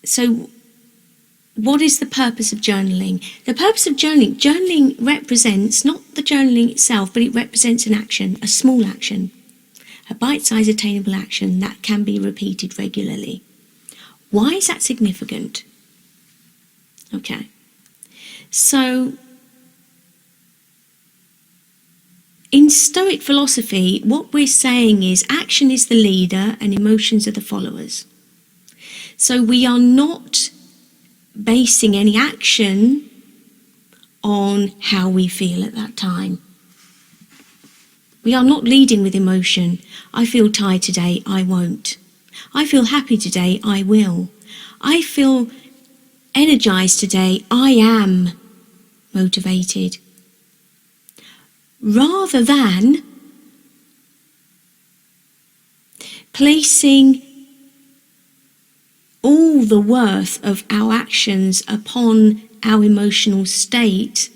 So what is the purpose of journaling? The purpose of journaling represents not the journaling itself, but it represents an action, a small action, a bite-sized attainable action that can be repeated regularly. Why is that significant? Okay, so in Stoic philosophy, what we're saying is action is the leader and emotions are the followers. So we are not basing any action on how we feel at that time. We are not leading with emotion. I feel tired today, I won't. I feel happy today, I will. I feel energized today, I am motivated. Rather than placing all the worth of our actions upon our emotional state,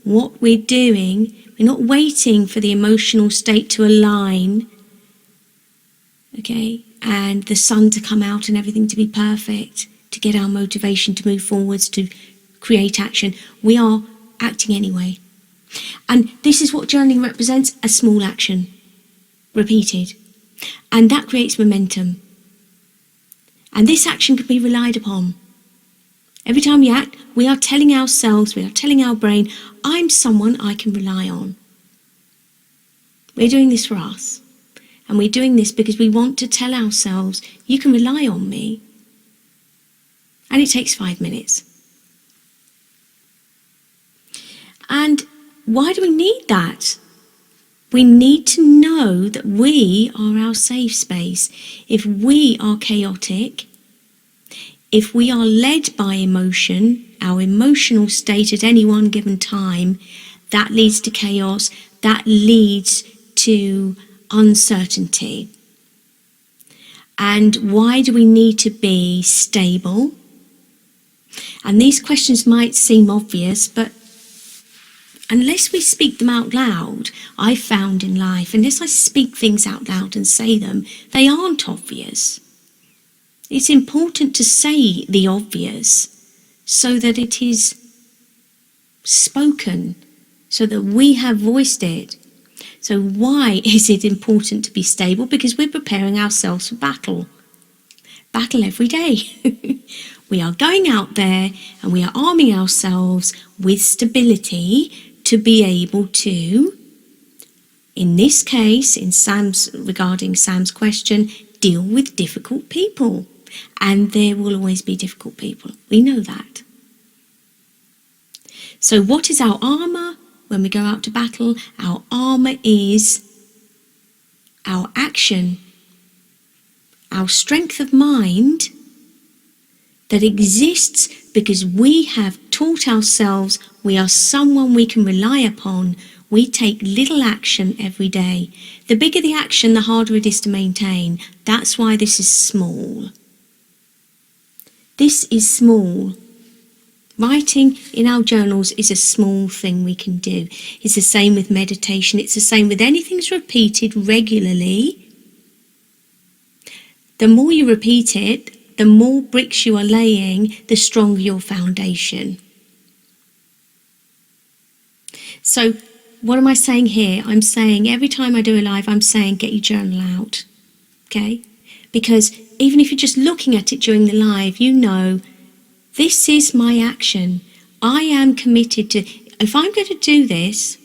what we're doing, we're not waiting for the emotional state to align, okay, and the sun to come out and everything to be perfect, to get our motivation to move forwards, to create action. We are acting anyway. And this is what journaling represents, a small action, repeated. And that creates momentum. And this action can be relied upon. Every time we act, we are telling ourselves, we are telling our brain, I'm someone I can rely on. We're doing this for us. And we're doing this because we want to tell ourselves, you can rely on me. And it takes 5 minutes. And why do we need that? We need to know that we are our safe space. If we are chaotic, if we are led by emotion, our emotional state at any one given time, that leads to chaos, that leads to uncertainty. And why do we need to be stable? And these questions might seem obvious, but unless we speak them out loud, I've found in life, unless I speak things out loud and say them, they aren't obvious. It's important to say the obvious so that it is spoken, so that we have voiced it. So why is it important to be stable? Because we're preparing ourselves for battle. Battle every day. We are going out there and we are arming ourselves with stability to be able to, in this case, regarding Sam's question, deal with difficult people. And there will always be difficult people. We know that. So what is our armour when we go out to battle? Our armour is our action, our strength of mind that exists because we have taught ourselves we are someone we can rely upon. We take little action every day. The bigger the action, the harder it is to maintain. That's why this is small. This is small. Writing in our journals is a small thing we can do. It's the same with meditation. It's the same with anything that's repeated regularly. The more you repeat it, the more bricks you are laying, the stronger your foundation. So what am I saying here? I'm saying every time I do a live, I'm saying get your journal out. Okay? Because even if you're just looking at it during the live, you know, this is my action. I am committed to, if I'm going to do this,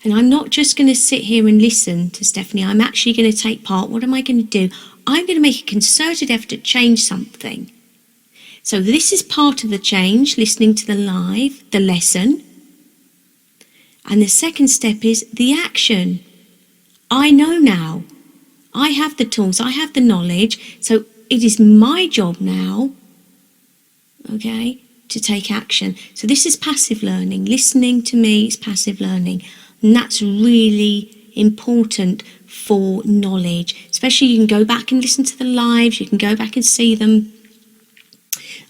and I'm not just going to sit here and listen to Stephanie, I'm actually going to take part. What am I going to do? I'm going to make a concerted effort to change something. So this is part of the change, listening to the live, the lesson. And the second step is the action. I know now. I have the tools, I have the knowledge. So it is my job now, okay, to take action. So this is passive learning. Listening to me is passive learning. And that's really important for knowledge. Especially you can go back and listen to the lives, you can go back and see them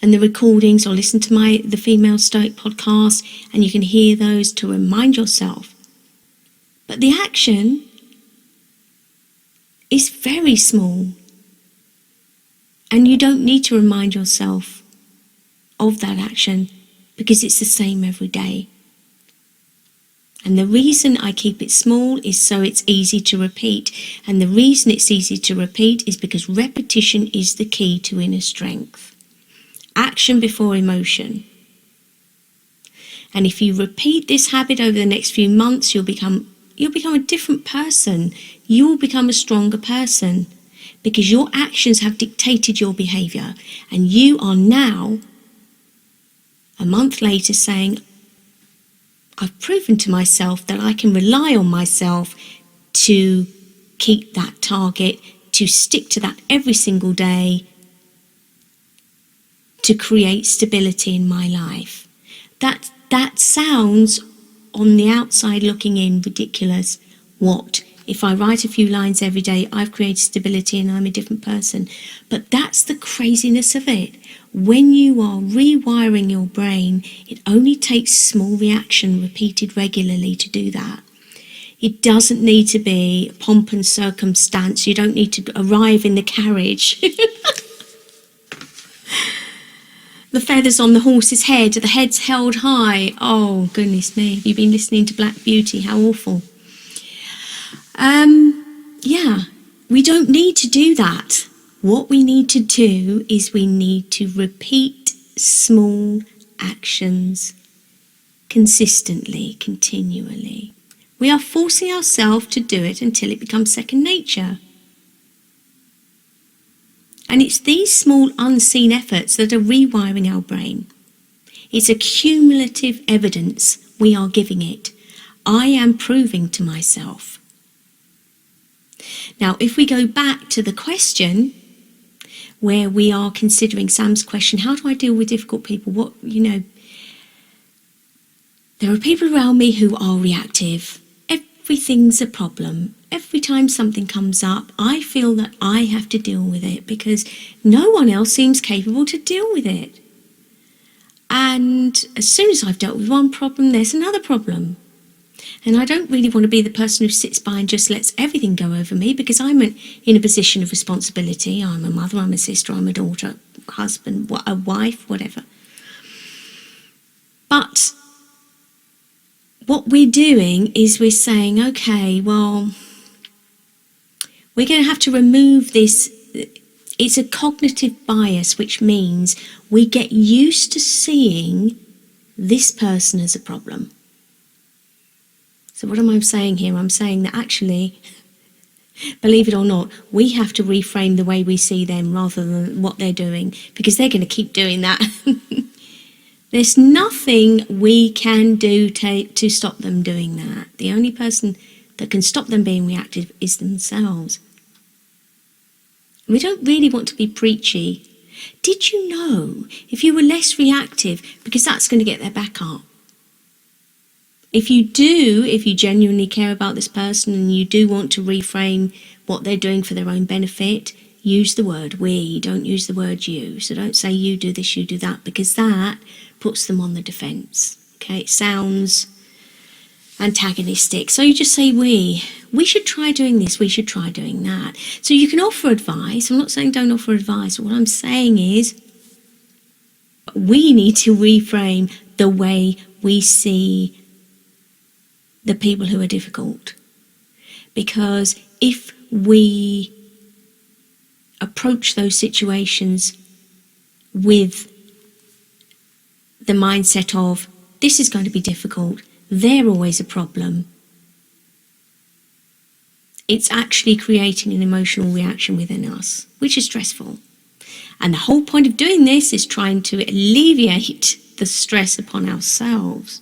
and the recordings, or listen to the Female Stoic Podcast, and you can hear those to remind yourself. But the action is very small. And you don't need to remind yourself of that action because it's the same every day. And the reason I keep it small is so it's easy to repeat. And the reason it's easy to repeat is because repetition is the key to inner strength. Action before emotion. And if you repeat this habit over the next few months, you'll become a different person. You'll become a stronger person because your actions have dictated your behaviour. And you are now, a month later, saying, I've proven to myself that I can rely on myself to keep that target, to stick to that every single day, to create stability in my life. That sounds, on the outside looking in, ridiculous. What? If I write a few lines every day, I've created stability and I'm a different person. But that's the craziness of it. When you are rewiring your brain, it only takes small reaction repeated regularly to do that. It doesn't need to be pomp and circumstance. You don't need to arrive in the carriage. The feathers on the horse's head, the head's held high. Oh, goodness me. Have you been listening to Black Beauty? How awful. We don't need to do that. What we need to do is we need to repeat small actions consistently, continually. We are forcing ourselves to do it until it becomes second nature. And it's these small unseen efforts that are rewiring our brain. It's a cumulative evidence we are giving it. I am proving to myself. Now, if we go back to the question where we are considering Sam's question, how do I deal with difficult people? There are people around me who are reactive. Everything's a problem. Every time something comes up, I feel that I have to deal with it because no one else seems capable to deal with it. And as soon as I've dealt with one problem, there's another problem. And I don't really want to be the person who sits by and just lets everything go over me because I'm in a position of responsibility. I'm a mother, I'm a sister, I'm a daughter, husband, a wife, whatever. But what we're doing is we're saying, okay, well, we're going to have to remove this. It's a cognitive bias, which means we get used to seeing this person as a problem. So what am I saying here? I'm saying that actually, believe it or not, we have to reframe the way we see them rather than what they're doing, because they're going to keep doing that. There's nothing we can do to stop them doing that. The only person that can stop them being reactive is themselves. We don't really want to be preachy. Did you know if you were less reactive, because that's going to get their back up? If you genuinely care about this person and you do want to reframe what they're doing for their own benefit, use the word we, don't use the word you. So don't say you do this, you do that, because that puts them on the defence. Okay, it sounds antagonistic. So you just say we. We should try doing this, we should try doing that. So you can offer advice. I'm not saying don't offer advice. What I'm saying is we need to reframe the way we see the people who are difficult. Because if we approach those situations with the mindset of this is going to be difficult, they're always a problem, it's actually creating an emotional reaction within us, which is stressful. And the whole point of doing this is trying to alleviate the stress upon ourselves.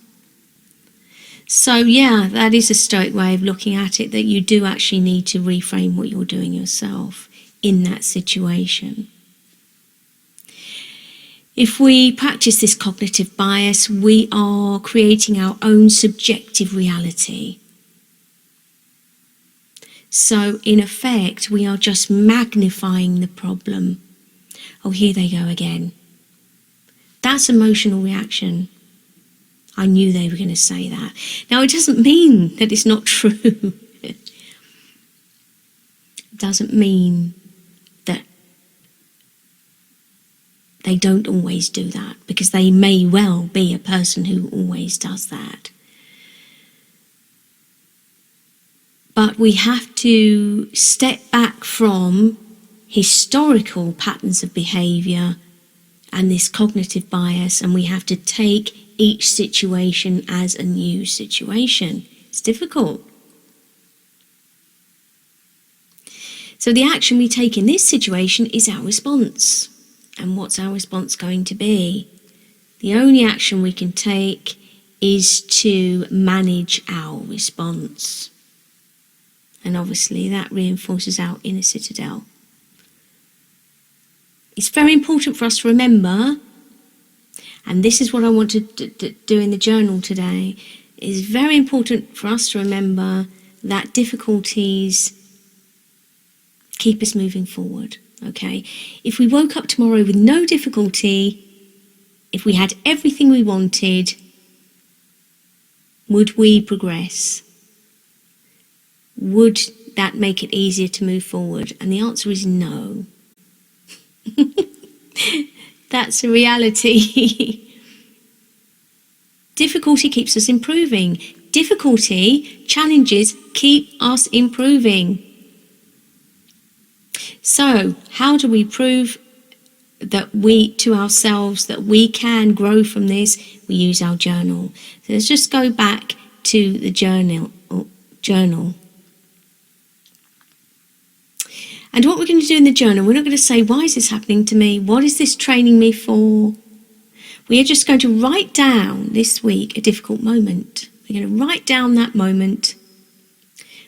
So yeah, that is a Stoic way of looking at it, that you do actually need to reframe what you're doing yourself in that situation. If we practice this cognitive bias, we are creating our own subjective reality. So in effect, we are just magnifying the problem. Oh, here they go again. That's emotional reaction. I knew they were going to say that. Now, it doesn't mean that it's not true. It doesn't mean that they don't always do that, because they may well be a person who always does that. But we have to step back from historical patterns of behaviour and this cognitive bias, and we have to take each situation as a new situation. It's difficult. So the action we take in this situation is our response. And what's our response going to be? The only action we can take is to manage our response. And obviously that reinforces our inner citadel. It's very important for us to remember, and this is what I want to do in the journal today, it's very important for us to remember that difficulties keep us moving forward, okay? If we woke up tomorrow with no difficulty, if we had everything we wanted, would we progress? Would that make it easier to move forward? And the answer is no. That's a reality. Difficulty keeps us improving. Difficulty, challenges keep us improving. So, how do we prove that to ourselves that we can grow from this? We use our journal. So let's just go back to the journal. And what we're going to do in the journal, we're not going to say, why is this happening to me? What is this training me for? We are just going to write down this week a difficult moment. We're going to write down that moment,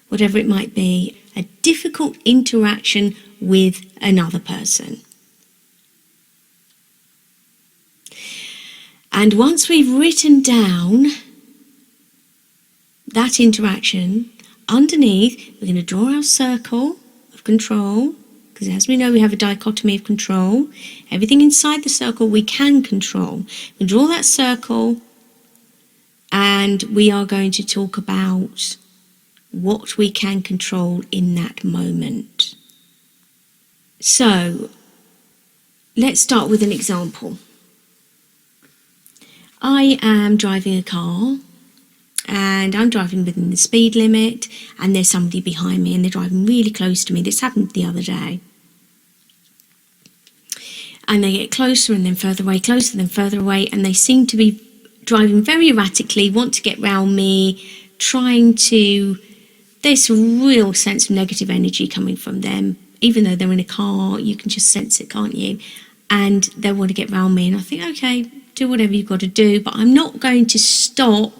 whatever it might be, a difficult interaction with another person. And once we've written down that interaction, underneath, we're going to draw our circle of control, because as we know, we have a dichotomy of control. Everything inside the circle we can control. We draw that circle, and we are going to talk about what we can control in that moment. So, let's start with an example. I am driving a car, and I'm driving within the speed limit, and there's somebody behind me and they're driving really close to me. This happened the other day. And they get closer and then further away, closer and then further away, and they seem to be driving very erratically, want to get round me, there's a real sense of negative energy coming from them. Even though they're in a car, you can just sense it, can't you? And they want to get round me, and I think, okay, do whatever you've got to do, but I'm not going to stop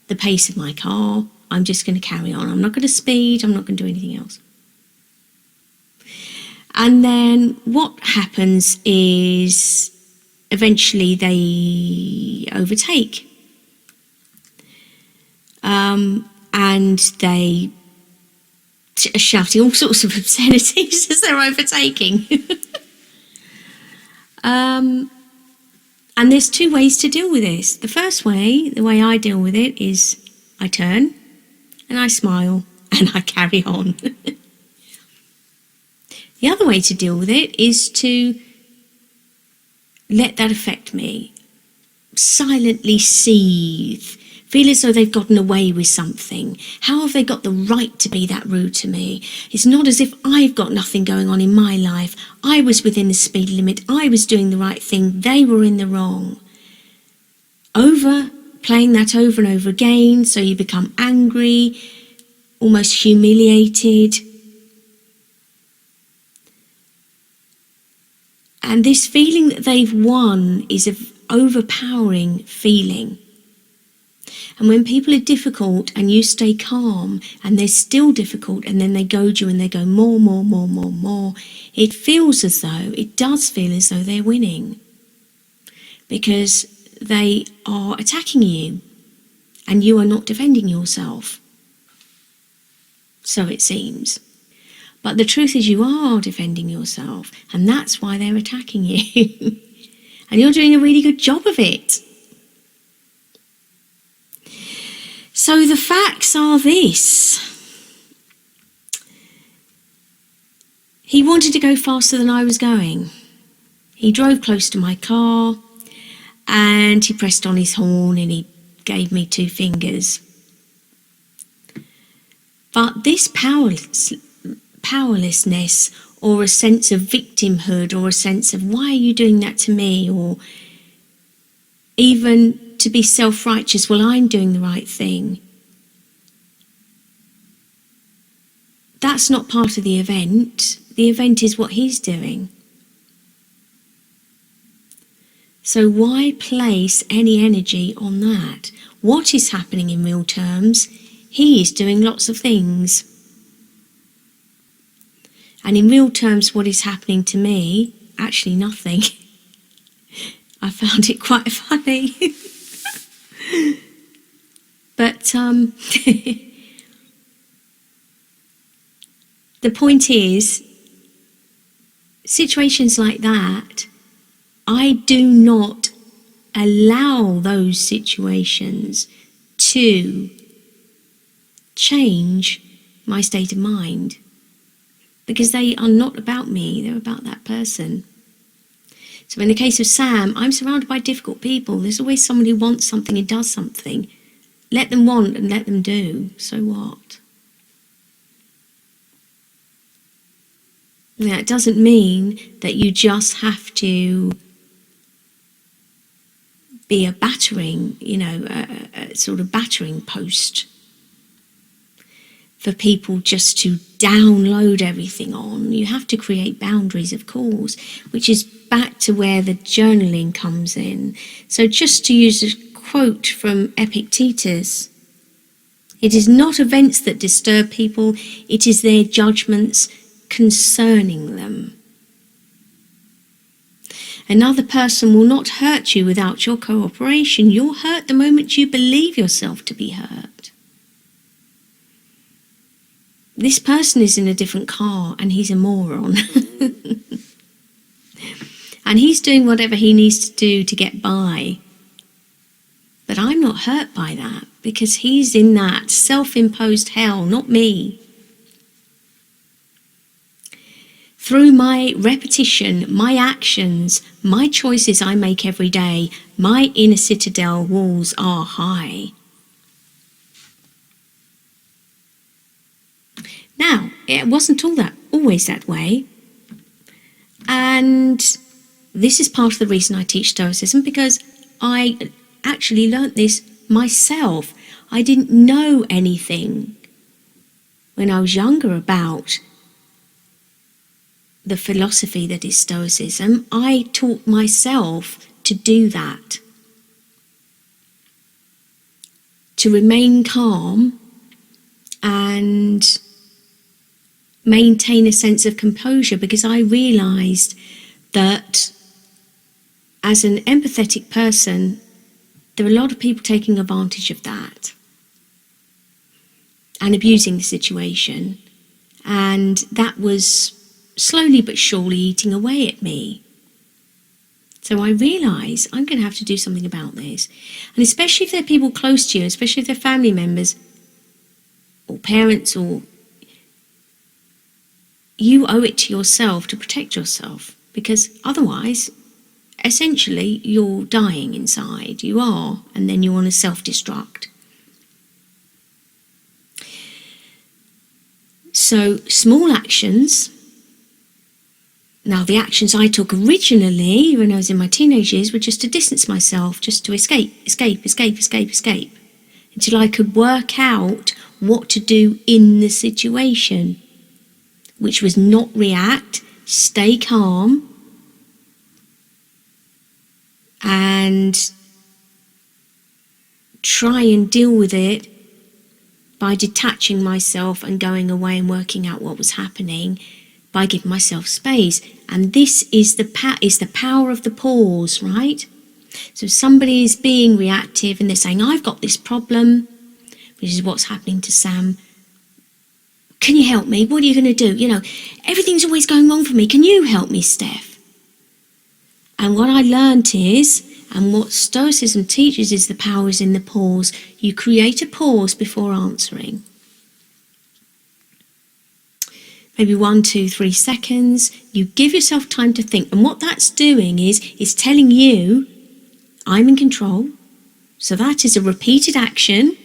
the pace of my car. I'm just going to carry on. I'm not going to speed. I'm not going to do anything else. And then what happens is eventually they overtake. And they are shouting all sorts of obscenities as they're overtaking. And there's two ways to deal with this. The first way, the way I deal with it, is I turn and I smile and I carry on. The other way to deal with it is to let that affect me. Silently seethe. Feel as though they've gotten away with something. How have they got the right to be that rude to me? It's not as if I've got nothing going on in my life. I was within the speed limit. I was doing the right thing. They were in the wrong. Playing that over and over again, so you become angry, almost humiliated. And this feeling that they've won is an overpowering feeling. And when people are difficult and you stay calm and they're still difficult and then they goad you and they go more, it does feel as though they're winning. Because they are attacking you and you are not defending yourself. So it seems. But the truth is you are defending yourself, and that's why they're attacking you. And you're doing a really good job of it. So the facts are this. He wanted to go faster than I was going. He drove close to my car and he pressed on his horn and he gave me 2 fingers. But this powerlessness, or a sense of victimhood, or a sense of why are you doing that to me, or even to be self-righteous, well, I'm doing the right thing. That's not part of the event. The event is what he's doing. So why place any energy on that? What is happening in real terms? He is doing lots of things. And in real terms, what is happening to me? Actually, nothing. I found it quite funny. But the point is, situations like that, I do not allow those situations to change my state of mind, because they are not about me, they're about that person. So in the case of Sam, I'm surrounded by difficult people. There's always someone who wants something and does something. Let them want and let them do. So what? Now, it doesn't mean that you just have to be a battering, a sort of battering post for people just to download everything on. You have to create boundaries, of course, which is back to where the journaling comes in. So just to use a quote from Epictetus, it is not events that disturb people, it is their judgments concerning them. Another person will not hurt you without your cooperation. You're hurt the moment you believe yourself to be hurt. This person is in a different car and he's a moron. And he's doing whatever he needs to do to get by. But I'm not hurt by that because he's in that self-imposed hell, not me. Through my repetition, my actions, my choices I make every day, my inner citadel walls are high. Now, it wasn't always that way. And this is part of the reason I teach Stoicism, because I actually learnt this myself. I didn't know anything when I was younger about the philosophy that is Stoicism. I taught myself to do that, to remain calm and maintain a sense of composure, because I realised that as an empathetic person, there are a lot of people taking advantage of that and abusing the situation, and that was slowly but surely eating away at me. So I realise I'm going to have to do something about this, and especially if they're people close to you, especially if they're family members or parents, or you owe it to yourself to protect yourself, because otherwise, essentially, you're dying inside. You are, and then you want to self-destruct. So, small actions. Now, the actions I took originally when I was in my teenage years were just to distance myself, just to escape, until I could work out what to do in the situation, which was not react, stay calm, and try and deal with it by detaching myself and going away and working out what was happening, by giving myself space. And this is the power of the pause, right? So somebody is being reactive and they're saying, I've got this problem, which is what's happening to Sam. Can you help me? What are you going to do? Everything's always going wrong for me. Can you help me, Steph? And what I learnt is, and what Stoicism teaches, is the power is in the pause. You create a pause before answering. maybe 1, 2, 3 seconds. You give yourself time to think. And what that's doing is telling you, I'm in control. So that is a repeated action.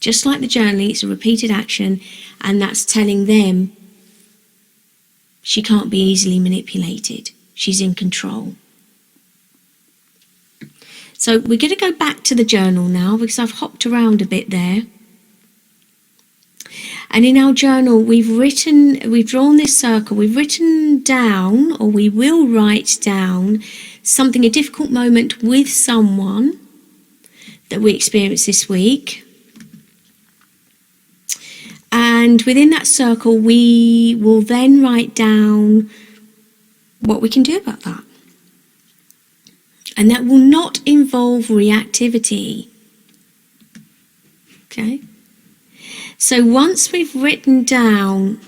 Just like the journaling, it's a repeated action. And that's telling them she can't be easily manipulated. She's in control. So we're going to go back to the journal now because I've hopped around a bit there. And in our journal, we've drawn this circle, we've written down, or we will write down something, a difficult moment with someone that we experienced this week. And within that circle, we will then write down what we can do about that. And that will not involve reactivity. Okay? So once we've written down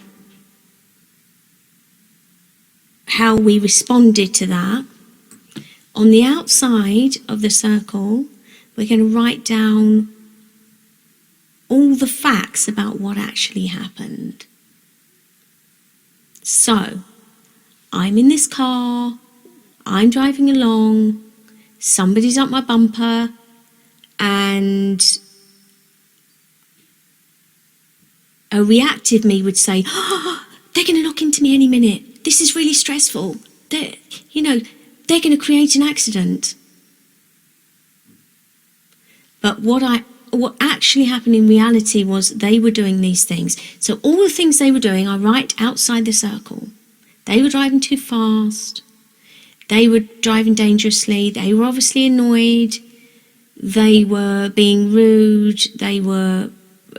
how we responded to that, on the outside of the circle, we're going to write down all the facts about what actually happened. So, I'm in this car, I'm driving along, somebody's up my bumper, and a reactive me would say, oh, they're going to knock into me any minute. This is really stressful. They're going to create an accident. But what actually happened in reality was they were doing these things. So all the things they were doing are right outside the circle. They were driving too fast. They were driving dangerously. They were obviously annoyed. They were being rude. They were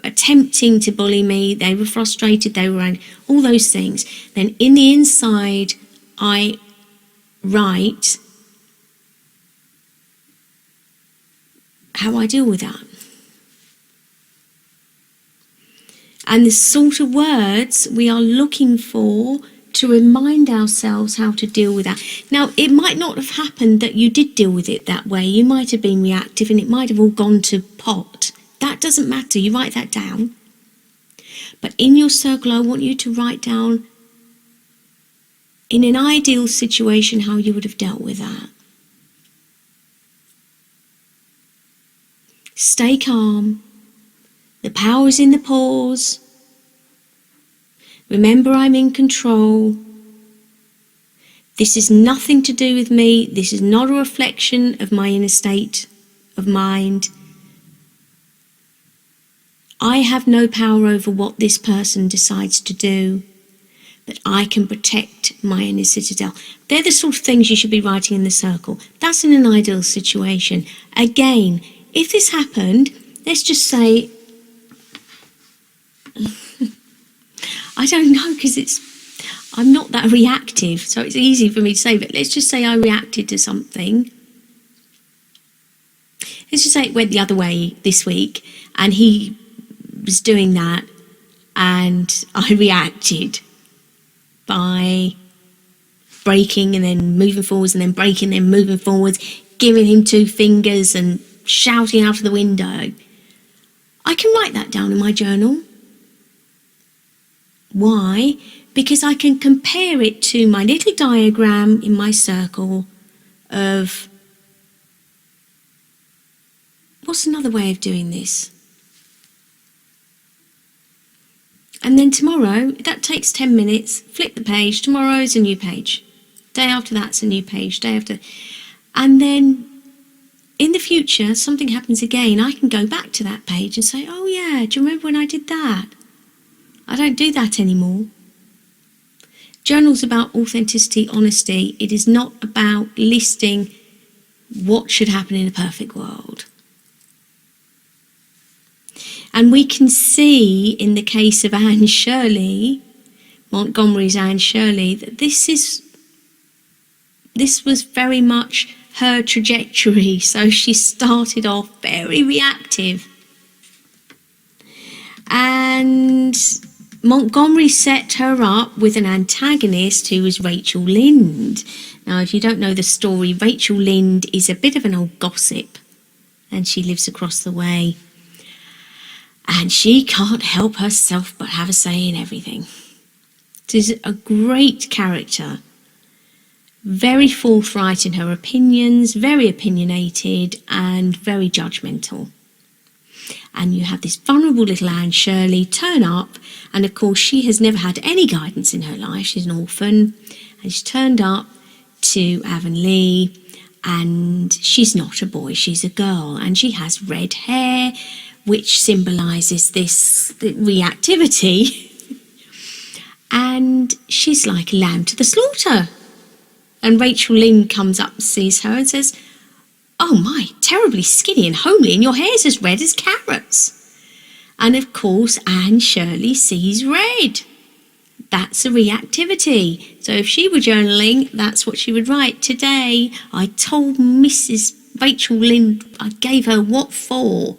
attempting to bully me. They were frustrated. They were angry. All those things. Then in the inside, I write how I deal with that. And the sort of words we are looking for to remind ourselves how to deal with that. Now, it might not have happened that you did deal with it that way. You might have been reactive and it might have all gone to pot. That doesn't matter. You write that down. But in your circle, I want you to write down, in an ideal situation, how you would have dealt with that. Stay calm. The power is in the pause. Remember, I'm in control. This is nothing to do with me. This is not a reflection of my inner state of mind. I have no power over what this person decides to do, but I can protect my inner citadel. They're the sort of things you should be writing in the circle. That's in an ideal situation. Again, if this happened, let's just say, I don't know, because I'm not that reactive, so it's easy for me to say, but let's just say I reacted to something. Let's just say it went the other way this week, and he was doing that, and I reacted by braking and then moving forwards and then braking and then moving forwards, giving him 2 fingers and shouting out of the window. I can write that down in my journal. Why? Because I can compare it to my little diagram in my circle of what's another way of doing this? And then tomorrow, that takes 10 minutes, flip the page, tomorrow is a new page. Day after that's a new page, day after. And then in the future, something happens again, I can go back to that page and say, oh yeah, do you remember when I did that? I don't do that anymore. Journal's about authenticity, honesty. It is not about listing what should happen in a perfect world. And we can see in the case of Anne Shirley, Montgomery's Anne Shirley, that this was very much her trajectory. So she started off very reactive. And Montgomery set her up with an antagonist who was Rachel Lynde. Now, if you don't know the story, Rachel Lynde is a bit of an old gossip, and she lives across the way. And she can't help herself but have a say in everything. She's a great character. Very forthright in her opinions, very opinionated, and very judgmental. And you have this vulnerable little Anne Shirley turn up, and of course she has never had any guidance in her life. She's an orphan, and she's turned up to Avonlea, and she's not a boy, she's a girl, and she has red hair, which symbolises this reactivity. And she's like a lamb to the slaughter. And Rachel Lynde comes up and sees her and says, "Oh my, terribly skinny and homely, and your hair's as red as carrots." And of course, Anne Shirley sees red. That's a reactivity. So if she were journaling, that's what she would write. "Today, I told Mrs. Rachel Lynde I gave her what for."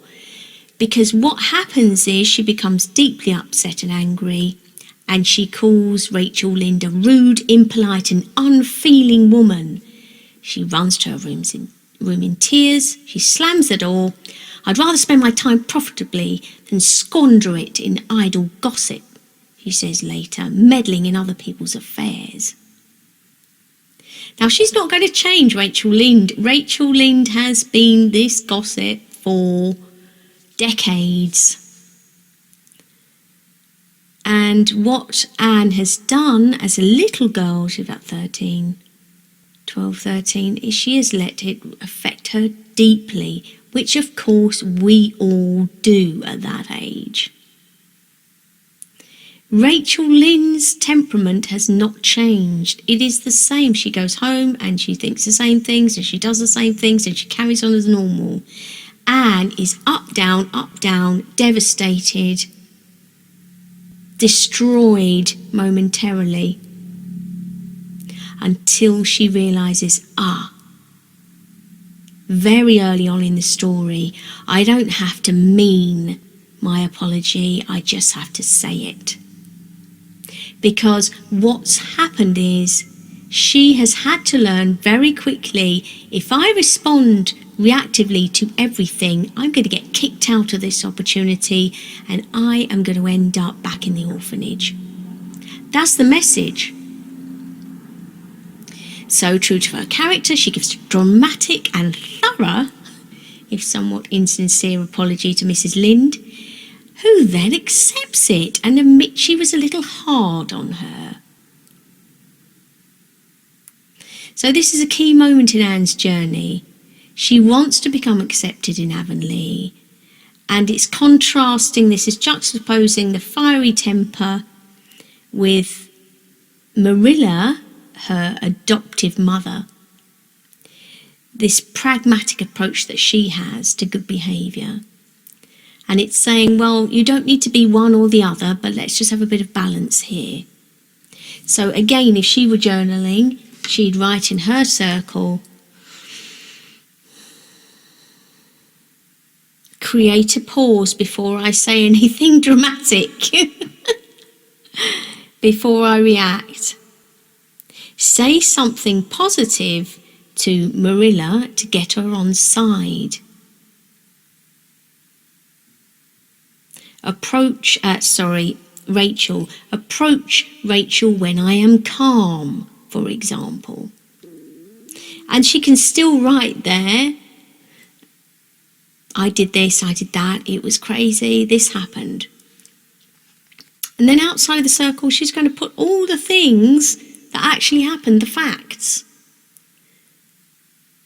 Because what happens is she becomes deeply upset and angry, and she calls Rachel Lynde a rude, impolite and unfeeling woman. She runs to her room in tears. She slams the door. "I'd rather spend my time profitably than squander it in idle gossip," she says later, meddling in other people's affairs. Now, she's not going to change Rachel Lynde. Rachel Lynde has been this gossip for decades. And what Anne has done as a little girl, she's about 12, 13, is she has let it affect her deeply, which of course we all do at that age. Rachel Lynde's temperament has not changed. It is the same. She goes home and she thinks the same things and she does the same things and she carries on as normal. Anne is up, down, devastated, destroyed momentarily, until she realises, very early on in the story, I don't have to mean my apology, I just have to say it. Because what's happened is she has had to learn very quickly, if I respond reactively to everything, I'm going to get kicked out of this opportunity and I am going to end up back in the orphanage. That's the message. So true to her character, she gives a dramatic and thorough, if somewhat insincere, apology to Mrs. Lynde, who then accepts it and admits she was a little hard on her. So this is a key moment in Anne's journey. She wants to become accepted in Avonlea, and it's contrasting, this is juxtaposing the fiery temper with Marilla, her adoptive mother, this pragmatic approach that she has to good behaviour. And it's saying, well, you don't need to be one or the other, but let's just have a bit of balance here. So again, if she were journaling, she'd write in her circle, "Create a pause before I say anything dramatic, before I react. Say something positive to Marilla to get her on side. Approach Rachel when I am calm, for example." And she can still write there, "I did this, I did that, it was crazy, this happened." And then outside of the circle, she's going to put all the things that actually happened, the facts.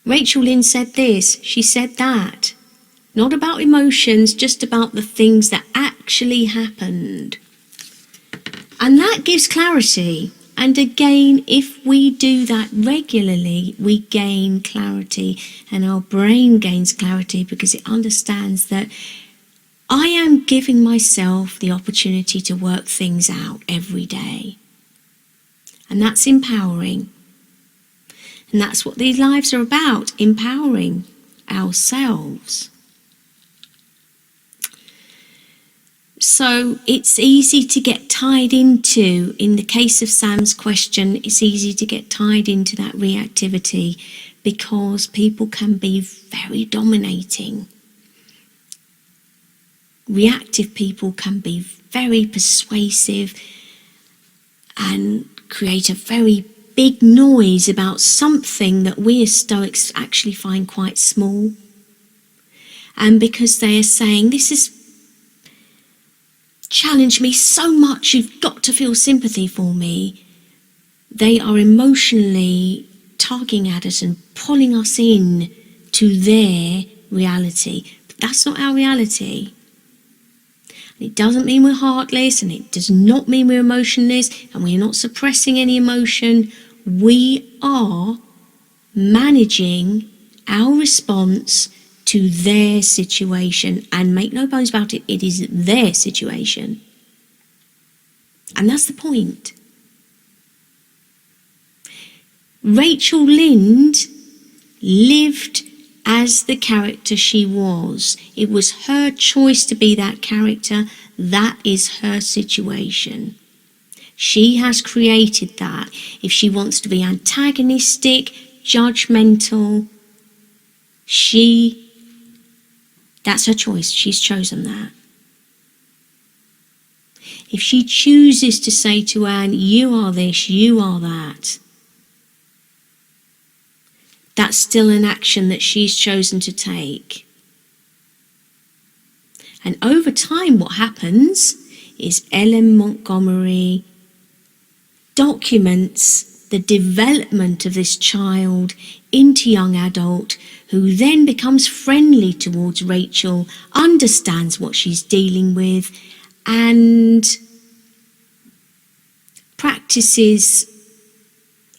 Rachel Lynde said this, she said that. Not about emotions, just about the things that actually happened. And that gives clarity. And again, if we do that regularly, we gain clarity, and our brain gains clarity because it understands that I am giving myself the opportunity to work things out every day. And that's empowering. And that's what these lives are about, empowering ourselves. So it's easy to get tied into, in the case of Sam's question, it's easy to get tied into that reactivity because people can be very dominating. reactive people can be very persuasive and create a very big noise about something that we as Stoics actually find quite small. And because they are saying, this has challenged me so much, you've got to feel sympathy for me, they are emotionally tugging at us and pulling us in to their reality. But that's not our reality. It doesn't mean we're heartless, and it does not mean we're emotionless, and we're not suppressing any emotion. We are managing our response to their situation, and make no bones about it, it is their situation. And that's the point. Rachel Lynde lived as the character she was. It was her choice to be that character. That is her situation. She has created that. If she wants to be antagonistic, judgmental, that's her choice. She's chosen that. If she chooses to say to Anne, you are this, you are that, that's still an action that she's chosen to take. And over time, what happens is Ellen Montgomery documents the development of this child into young adult, who then becomes friendly towards Rachel, understands what she's dealing with, and practices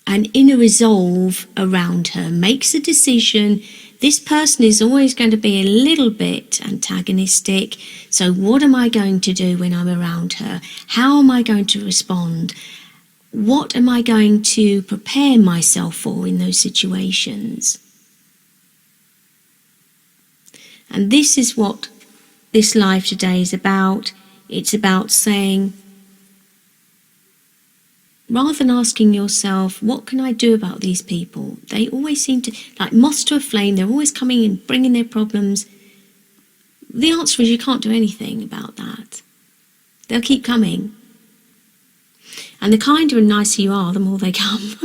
an inner resolve around her, makes a decision. This person is always going to be a little bit antagonistic, so what am I going to do when I'm around her? How am I going to respond? What am I going to prepare myself for in those situations? And this is what this live today is about. It's about saying, rather than asking yourself, what can I do about these people? They always seem to, like moths to a flame, they're always coming and bringing their problems. The answer is you can't do anything about that. They'll keep coming. And the kinder and nicer you are, the more they come.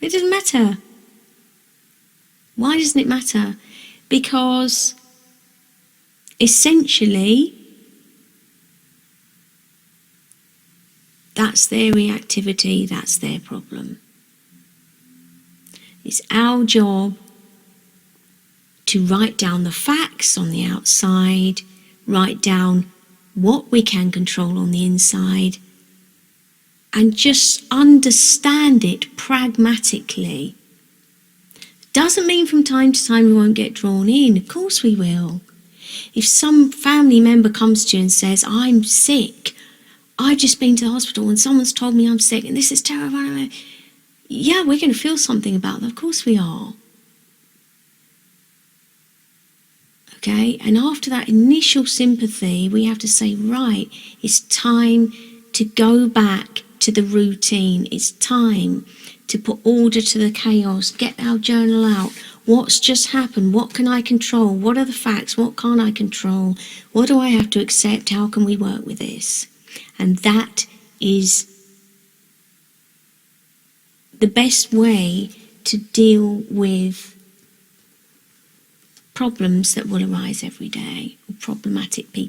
It doesn't matter. Why doesn't it matter? Because essentially, that's their reactivity, that's their problem. It's our job to write down the facts on the outside, write down what we can control on the inside, and just understand it pragmatically. Doesn't mean from time to time we won't get drawn in. Of course we will. If some family member comes to you and says, I'm sick, I've just been to the hospital and someone's told me I'm sick and this is terrible. Yeah, we're going to feel something about that. Of course we are. Okay, and after that initial sympathy, we have to say, right, it's time to go back to the routine. It's time to put order to the chaos. Get our journal out. What's just happened? What can I control? What are the facts? What can't I control? What do I have to accept? How can we work with this? And that is the best way to deal with problems that will arise every day, or problematic people.